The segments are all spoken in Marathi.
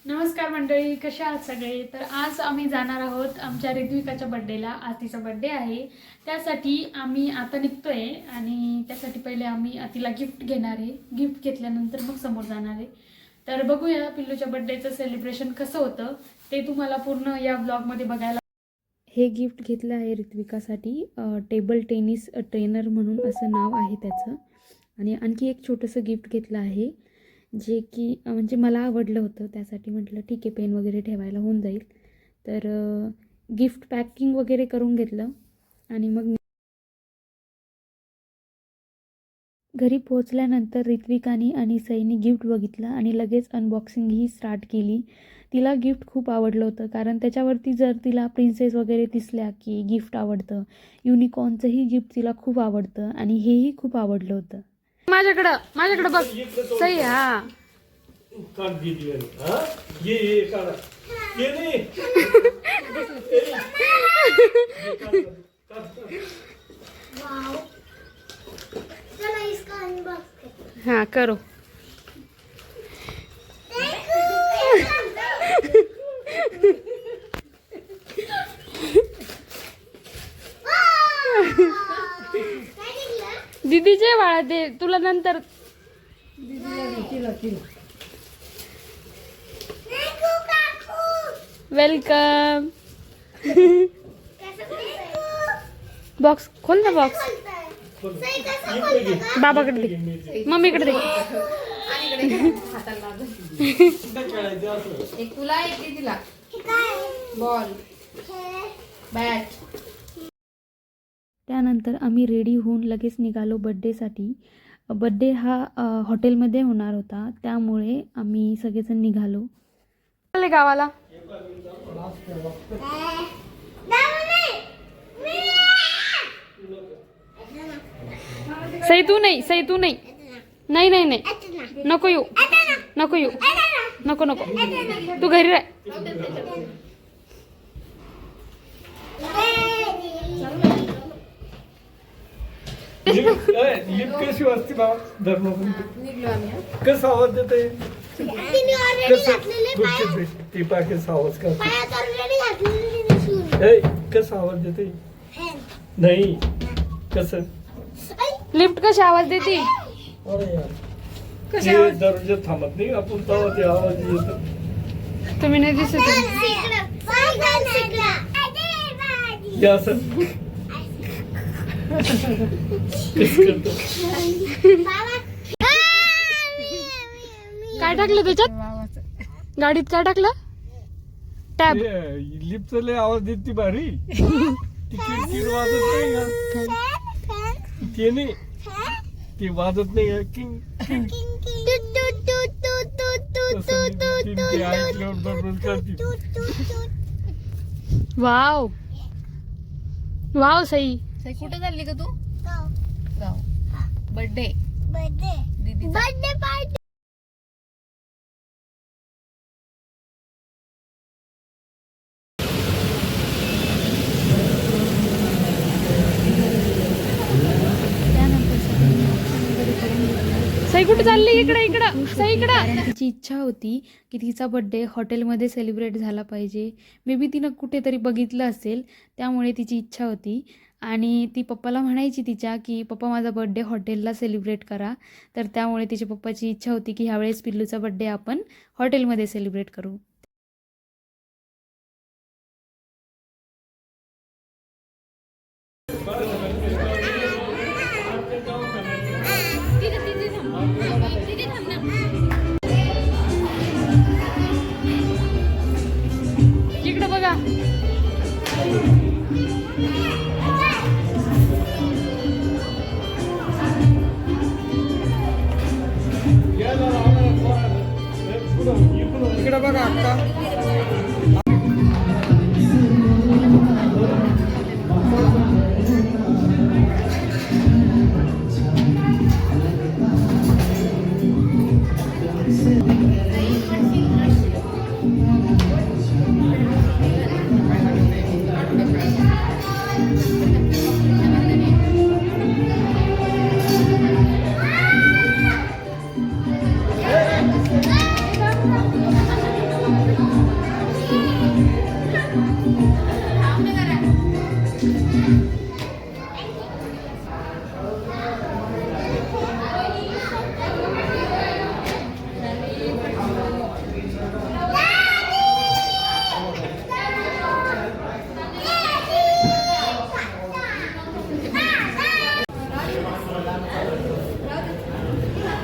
नमस्कार मंडळी, कशा आहात सगळे? तर आज आम्ही जाणार आहोत आमच्या ऋत्विकाच्या बर्थडेला. आज तिचा बर्थडे आहे, त्यासाठी आम्ही आता निघतोय आणि त्यासाठी पहिले आम्ही तिला गिफ्ट घेणार आहे. गिफ्ट घेतल्यानंतर मग समोर जाणार आहे. तर बघूया पिल्लूच्या बर्थडेचं सेलिब्रेशन कसं होतं ते तुम्हाला पूर्ण या ब्लॉगमध्ये बघायला. हे गिफ्ट घेतलं आहे ऋत्विकासाठी. टेबल टेनिस ट्रेनर म्हणून असं नाव आहे त्याचं. आणि आणखी एक छोटंसं गिफ्ट घेतलं आहे जे की म्हणजे मला आवडलं होतं, त्यासाठी म्हटलं ठीक आहे पेन वगैरे ठेवायला होऊन जाईल. तर गिफ्ट पॅकिंग वगैरे करून घेतलं आणि मग घरी पोहोचल्यानंतर ऋत्विकाने आणि सईने गिफ्ट बघितलं आणि लगेच अनबॉक्सिंगही स्टार्ट केली. तिला गिफ्ट खूप आवडलं होतं, कारण त्याच्यावरती जर तिला प्रिन्सेस वगैरे दिसल्या की गिफ्ट आवडतं. युनिकॉर्नचंही गिफ्ट तिला खूप आवडतं आणि हेही खूप आवडलं होतं. माझ्याकडं बघ सई. हा काट दीदी हां ये काढा ये नाही वाओ, चला इसका अनबॉक्स करते हाँ करो. दीदीचे बाळा दे तुला नंतर. वेलकम. बॉक्स खोल ना. बॉक्स बाबाकडे दे, मम्मीकडे दे. एक तुला एक दीदीला. Ball bat. त्यानंतर आम्ही रेडी होऊन लगेच निघालो बड्डेसाठी. बड्डे हा हॉटेलमध्ये होणार होता, त्यामुळे आम्ही सगळेजण निघालो. चालले गावाला. सई तू नाही, सई तू नाही. नाही नाही नाही नको येऊ, नको येऊ, नको नको, तू घरी राह. लिप कशी वाजते बाबा धर्म निघलो आम्ही. कसं आवाज देते तिने ऑलरेडी घातलेले पाय, ती पाकेच आवाज करते. पायात ऑलरेडी घातलेले तिने शूज. कसं आवाज देते नाही कसं लिफ्ट कशी आवाज देते? अरे यार ते दरवाजा थांबत नाही आपण तेव्हा ते आवाज येतो. तुम्ही नाही दिसत आहे. हे असं कसं करतो. काय टाकलं त्याच्यात? गाडीत काय टाकलं? टॅब. लिपचा लय आवाज देते भारी. ती किरकिर वाजत नाही का ते नाही, ते वाजत नाही का किंग ते ऐकल्यावर बरोबर करते. Wow wow Sai. सई कुठे चालली का तू? गाव. बर्थडे दीदीचा. Birthday party. सई कुठे चालली? इकडे इकडं सई इकडं. तिची इच्छा होती की तिचा बर्थडे हॉटेलमध्ये सेलिब्रेट झाला पाहिजे. मे बी तिनं कुठेतरी बघितलं असेल, त्यामुळे तिची इच्छा होती. आणि ती पप्पाला म्हणायची तिच्या की पप्पा माझा बर्थडे हॉटेलला सेलिब्रेट करा. तर त्यामुळे तिच्या पप्पाची इच्छा होती की ह्यावेळेस पिल्लूचा बर्थडे आपण हॉटेलमध्ये सेलिब्रेट करू. इकडं बघा. इकडे बघा अक्का.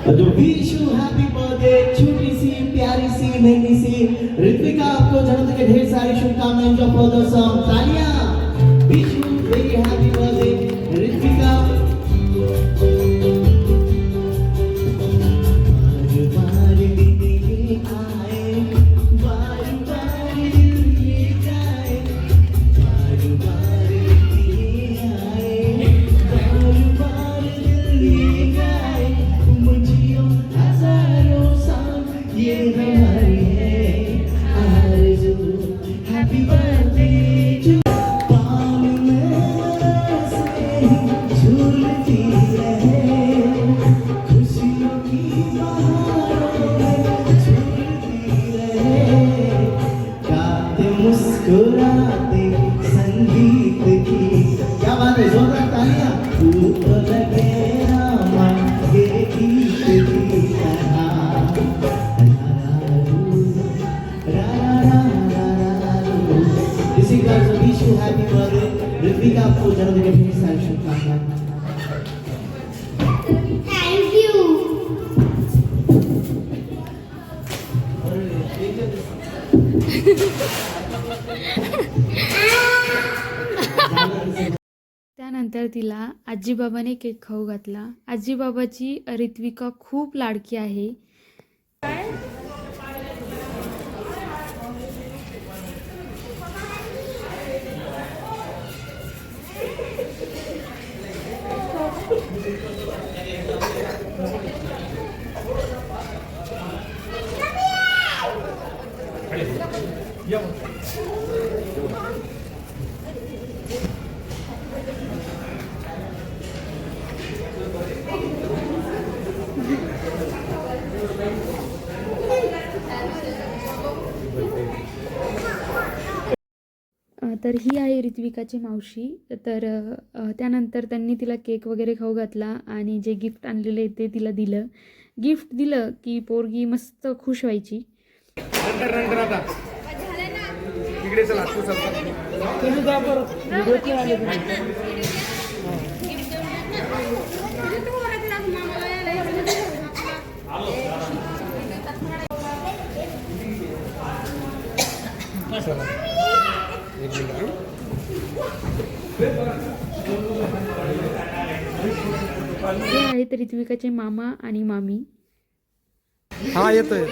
जो विशु हैप्पी बर्थडे छोटी सी प्यारी सी नन्ही सी ऋत्विका, आपको जन्मदिन के ढेर सारी शुभकामनाएं। जो फॉर सम तालियां Vishu very happy birthday Ritvika. मुस्कुराते संगीत की, क्या बात है, जोरदार तालियां। तू तो लगे राम के गीत की तरह। इसी का विशु हैप्पी बर्थडे ऋत्विका, आपको जन्मदिन के ढेर सारी शुभकामनाएं। Thank you. त्यानंतर तिला आजीबाबाने केक खाऊ घातला. आजीबाबाची ऋत्विका खूप लाडकी आहे. तर ही आहे ऋत्विकाची मावशी. तर त्यानंतर त्यांनी तिला केक वगैरे खाऊ घातला आणि जे गिफ्ट आणलेले ते तिला दिलं. गिफ्ट दिलं की पोरगी मस्त खुश व्हायची. हे आहेत ऋत्विकाचे मामा आणि मामी. हा येतोय.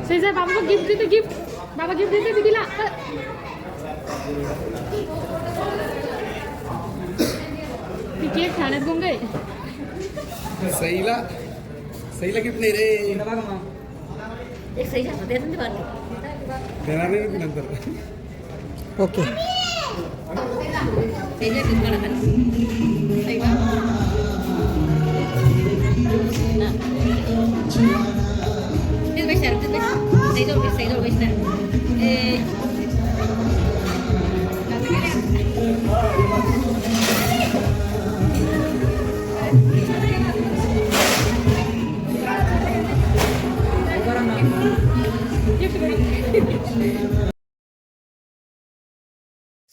शेजार बाबा गिफ्ट देते, गिफ्ट बाबा गिफ्ट देते दीदीला. ती केक खाण्यात गुंग आहे. सईला गिफ्ट नाही रे. देणार नाही नंतर. ओके.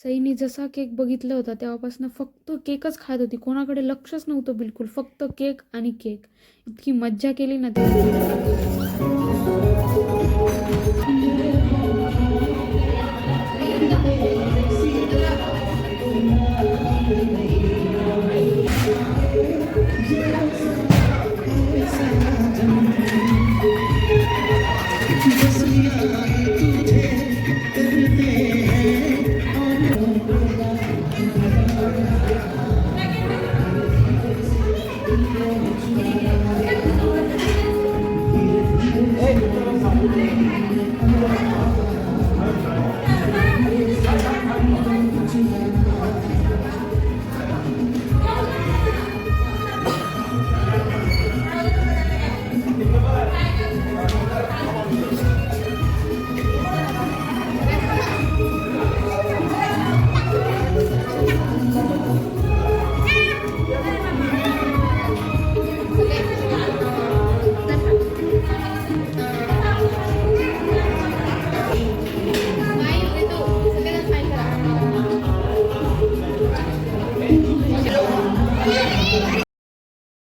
सईने जसा केक बघितला होता तेव्हापासून फक्त केकच खात होती. कोणाकडे लक्षच नव्हतं बिलकुल. फक्त केक आणि केक. इतकी मज्जा केली ना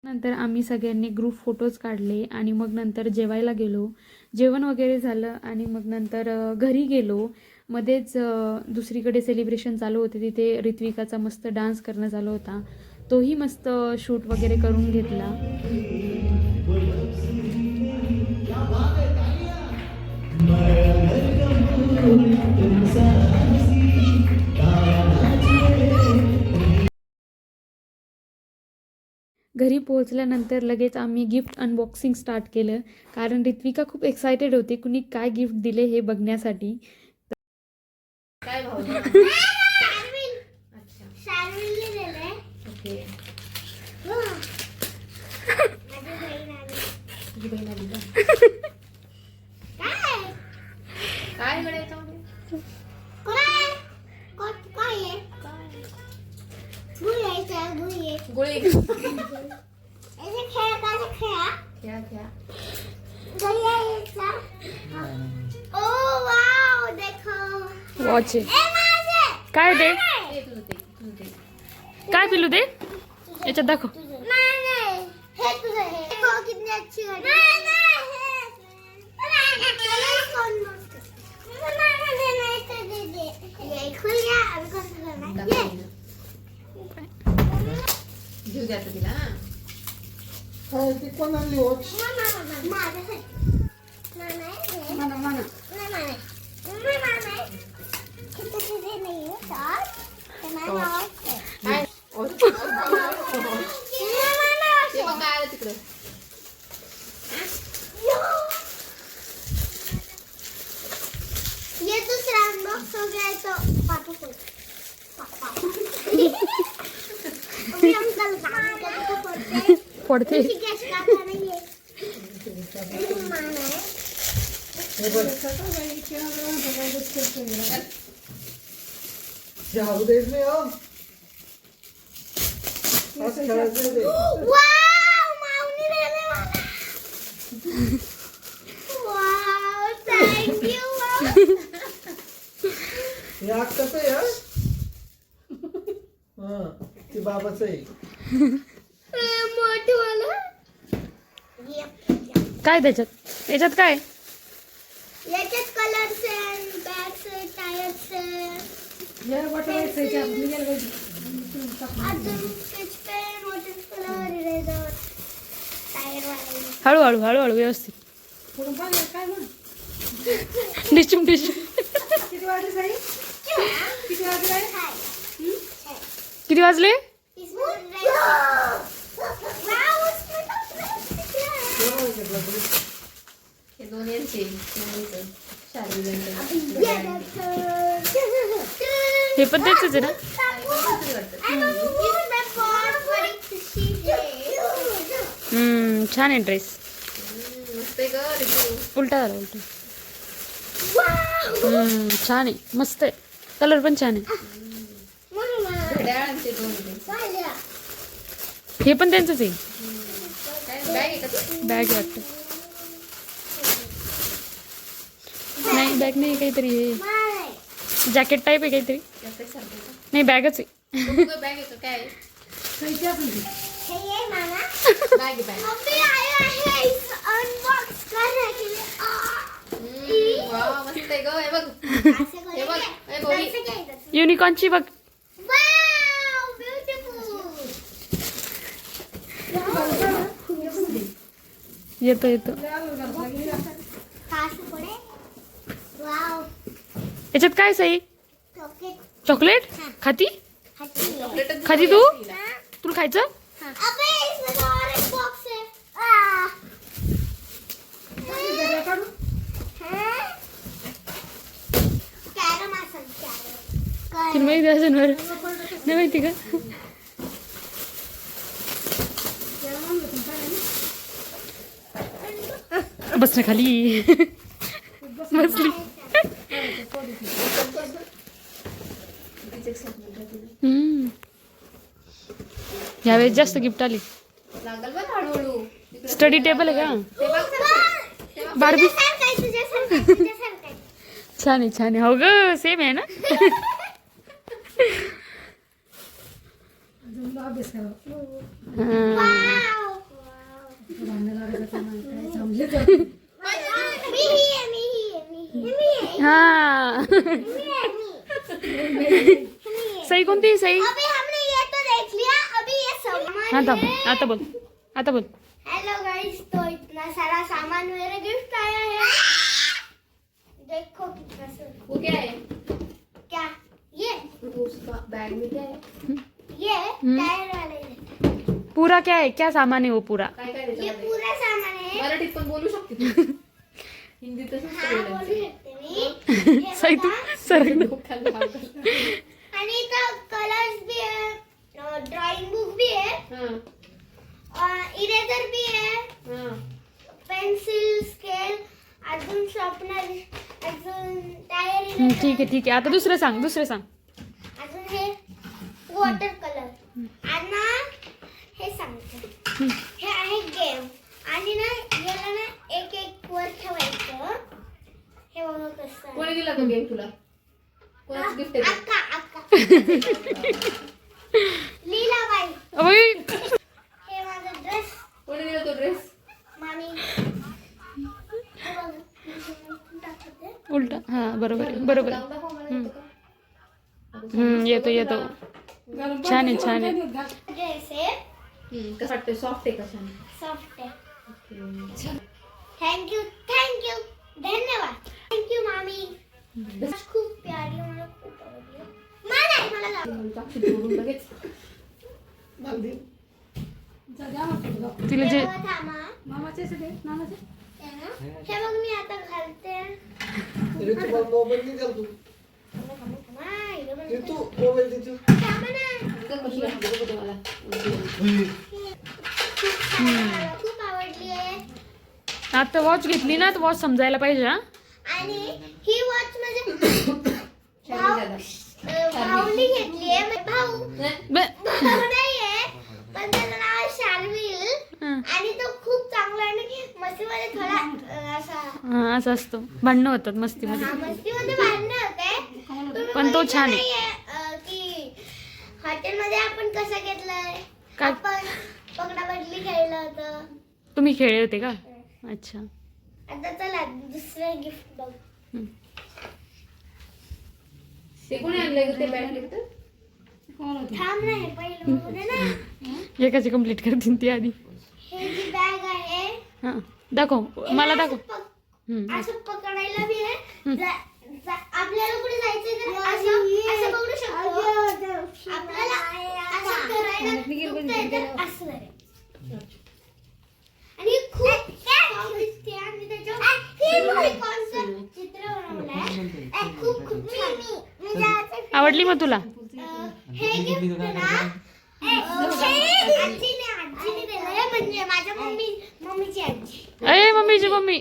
नंतर आम्ही सगळ्यांनी ग्रुप फोटोज काढले आणि मग नंतर जेवायला गेलो. जेवण वगैरे झालं आणि मग नंतर घरी गेलो. मध्येच दुसरीकडे सेलिब्रेशन चालू होते, तिथे ऋत्विकाचा मस्त डान्स करणं चालू होता. तोही मस्त शूट वगैरे करून घेतला. घरी पोहोचल्यानंतर लगेच आम्ही गिफ्ट अनबॉक्सिंग स्टार्ट केलं, कारण ऋत्विका खूप एक्सायटेड होती कुणी काय गिफ्ट दिले हे बघण्यासाठी. काय भाव दिला? अच्छा शार्विलने दिलंय. ओके. हो. माझी बहीण आली. तुझी बहीण आली का? काय? काय गड्या याच्यामध्ये? काय? काय आहे? गुळी यायचा, गुळी आहे. गोळी याचे खेळ काय खेळा? खेळा खेळा. गुळी यायचा. ओ वाव, देखो. वॉच आहे. ए माझे. काय दे ए, तुझं ते. काय पिलू दे याच्यात दाखव. नाही, हे तुझं हे. देखो कितनी अच्छी गाड़ी. नाही, हे. चलो कौन मस्त. नहीं तो दे दे. ये खुल गया, अभी कौन सा करना है? ये. घेऊ द्या आता तिला. काय? ते मग काय आलं तिकडं? ये दूसरा अनबॉक्स हो गया है तो पापा को अभी हम कल काम करके पड़ते हैं पडते. गैस का नहीं है माना है वाव माउनी रहने वाला वाव थैंक यू कसं आहे हा ते बाबाचं आहे. मोठे वाला काय त्याच्यात काय याच्यात कलर्स आहे, बॅग्स आहे, टायर्स आहे, अजून sketch pen, water colour, eraser, tyre वाले. हळूहळू हळूहळू व्यवस्थित. डिशूम किती वाजले? हे दोन यांचे शार्विल. हे पण त्याचंच आहे ना. छान आहे ड्रेस. मस्त आहे ग ऋतू. उलटा झाला उलटा. छान आहे, मस्त आहे. कलर पण छान आहे. घड्याळांचे दोन होते. हे पण त्यांचंच आहे. काय बॅग आहे का तू? बॅग वाटतं. नाही बॅग नाही, काहीतरी हे जॅकेट टाईप आहे काहीतरी. जॅकेट सारखं का? नाही बॅगच आहे. बघू गं, बॅग आहे का? काय आहे? बॅग आहे बॅग. वा मस्त आहे ग. हे बघ हे बघ. हे गोळी. युनिकॉर्नची बघ. येतो याच्यात काय सई? चॉकलेट खाती खाती तू? तुला खायचं? अबे इसमें तो और एक बॉक्स है. कॅरम असेल कॅरम. तुला माहिती असेल बरं. नाही माहिती का? बस ना खाली. बसली. यावेळेस जास्त गिफ्ट आली. लागल बघ हळूहळू. स्टडी टेबल आहे का? ते बघ. बार्बी तुझ्यासारखं छान आहे. हो ग सेम आहे ना. हा सई कोणती सई? अभी हमने ये तो देख लिया, अभी ये सामान आता है। आता बोल आता बोल. हेलो गाइस, तो इतना सारा सामान मेरे गिफ्ट आया है। देखो कितना सारा। वो क्या है? क्या ये उसका बैग में क्या है? ये टायर वाले है। पूरा क्या है? क्या सामान है वो पूरा? काय काय ये त्याच्यामध्ये? पूरा सामान है। मराठीत पण बोलू शकते तू. हिंदीत तसंच हाँ बोलू बोलायचं. शकते मी। हे सई तू बघा. सरक. डोक्याला लाव कर. आणि इथं कलर्स भी है, ड्राइंग बुक भी है, इरेजर भी है, पेन्सिल, स्केल, अजून शॉर्पनर, अजून टायर ठीक आहे आता दुसरं सांग अजून हे वॉटर कलर आणि ना हे सांगते हे आहे गेम आणि ना याला ना एक एक वर ठेवायचं. हे बघा कसं आहे. कोणी दिला तो गेम तुला? कोणाचं गिफ्ट आहे ते? अक्का लीलाबाई. ओय हे माझा ड्रेस कोणी दिला तो ड्रेस? मामी. हे बघा, मी टाकते. उलटा हा बरोबर बरोबर. लावून दाखव मला येतो का? येतो छान आहे. ड्रेस आहे कसं वाटतंय? सॉफ्ट आहे कशाने? सॉफ्ट आहे. थँक्यू धन्यवाद. थँक्यू मामी. खूप प्यारी, मला खूप आवडली. मला लाव. चाकू जोडून लगेच. तिला जे थांबा. हे बघ मी आता घालते. थांबा ना. कशी वाटते मला? खूप आवडली आहे. आता वॉच घेतली ना तर वॉच समजायला पाहिजे हा. आणि ही वॉच म्हणजे भाऊनी घेतली आहे. भाऊ नाहीये, पण त्याचं नाव आहे शार्विल आणि तो खूप चांगला आहे. आणि मस्तीमध्ये थोडा असा असं असतं, भांडणं होतात मस्तीमध्ये. मस्तीमध्ये भांडणं होते. तुम्ही पण तो छान आहे. नाहीये, की हॉटेलमध्ये आपण कसं घेतलंय, काय? आपण पकडा बदली खेळलं होतं. तुम्ही खेळले होते का? अच्छा. आता चला दुसरं गिफ्ट बघ. ते कोणी आणलंय ते बॅग गिफ्ट? थांब ना, हे पहिलं बघू दे ना. एकाची कंप्लीट करतील ती आधी. हे जी बॅग आहे हा दाखव मला दाखव. असं पकडायला बी आहे. आपल्याला कुठे जायचंय तर असं असं पकडू शकतो. आपल्याला असं करायला दुखतंय तर असं करायचं. आणि खूप छान दिसते. आणि त्याच्यावर हे कोणतं चित्र बनवलंय. खूप छान. आवडली मग तुला? हे गिफ्ट ना आजीने दिलंय, म्हणजे माझ्या मम्मीची आजी. अरे मम्मीची मम्मी.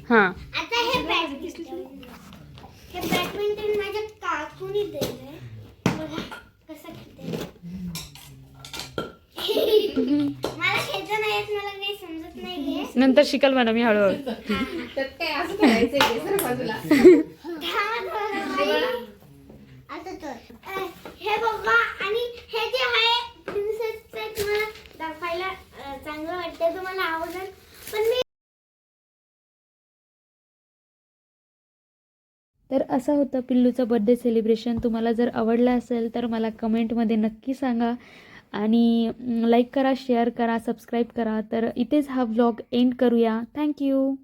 हा आता हे बॅडमिंटन माझ्या काकूने दिलंय. बघा कसं खेळते. मला खेळता नाही येत, मला काही समजत नाहीये. नंतर शिकल म्हणा मी हळूहळू. त्यात काय असं करायचंय की सर बाजूला? आता तर हे बघा. आणि हे जे आहे प्रिन्सेसचं, तुम्हाला दाखवायला चांगलं वाटतंय, तुम्हाला आवडेल. पण मी तर असं होतं पिल्लूचं बर्थडे सेलिब्रेशन. तुम्हाला जर आवडलं असेल तर मला कमेंटमध्ये नक्की सांगा. आणि लाईक करा, शेअर करा, सबस्क्राईब करा. तर इथेच हा व्लॉग एंड करूया. थँक्यू.